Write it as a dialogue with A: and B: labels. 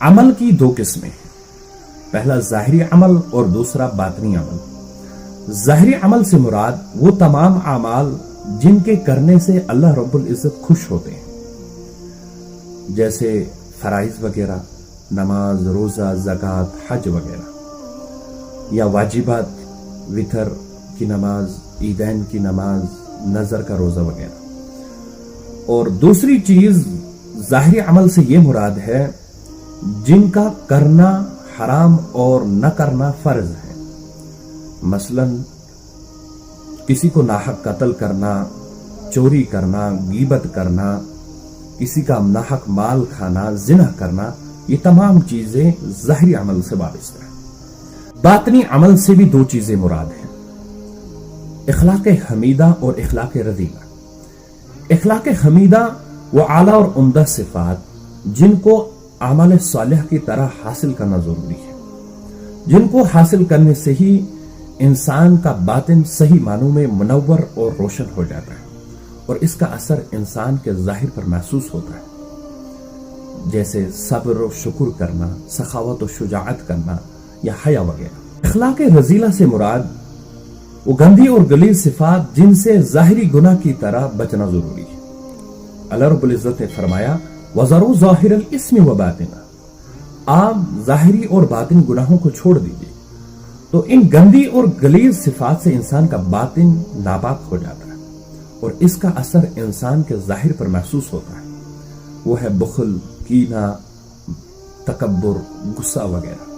A: عمل کی دو قسمیں ہیں، پہلا ظاہری عمل اور دوسرا باطنی عمل۔ ظاہری عمل سے مراد وہ تمام اعمال جن کے کرنے سے اللہ رب العزت خوش ہوتے ہیں، جیسے فرائض وغیرہ، نماز، روزہ، زکوٰۃ، حج وغیرہ، یا واجبات، وتر کی نماز، عیدین کی نماز، نظر کا روزہ وغیرہ۔ اور دوسری چیز ظاہری عمل سے یہ مراد ہے جن کا کرنا حرام اور نہ کرنا فرض ہے، مثلا کسی کو ناحق قتل کرنا، چوری کرنا، غیبت کرنا، کسی کا ناحق مال کھانا، زنا کرنا، یہ تمام چیزیں ظاہری عمل سے وابستہ ہیں۔ باطنی عمل سے بھی دو چیزیں مراد ہیں، اخلاق حمیدہ اور اخلاق رذیلہ۔ اخلاق حمیدہ وہ اعلیٰ اور عمدہ صفات جن کو اعمال صالح کی طرح حاصل کرنا ضروری ہے، جن کو حاصل کرنے سے ہی انسان کا باطن صحیح معنوں میں منور اور روشن ہو جاتا ہے اور اس کا اثر انسان کے ظاہر پر محسوس ہوتا ہے، جیسے صبر و شکر کرنا، سخاوت و شجاعت کرنا یا حیا وغیرہ۔ اخلاق رذیلہ سے مراد وہ گندی اور غلیظ صفات جن سے ظاہری گناہ کی طرح بچنا ضروری ہے۔ اللہ رب العزت نے فرمایا وَذَرُوا ظَاهِرَ الْإِثْمِ وَبَاطِنَهُ، آپ ظاہری اور باطن گناہوں کو چھوڑ دیجئے۔ تو ان گندی اور غلیظ صفات سے انسان کا باطن ناپاک ہو جاتا ہے اور اس کا اثر انسان کے ظاہر پر محسوس ہوتا ہے، وہ ہے بخل، کینہ، تکبر، غصہ وغیرہ۔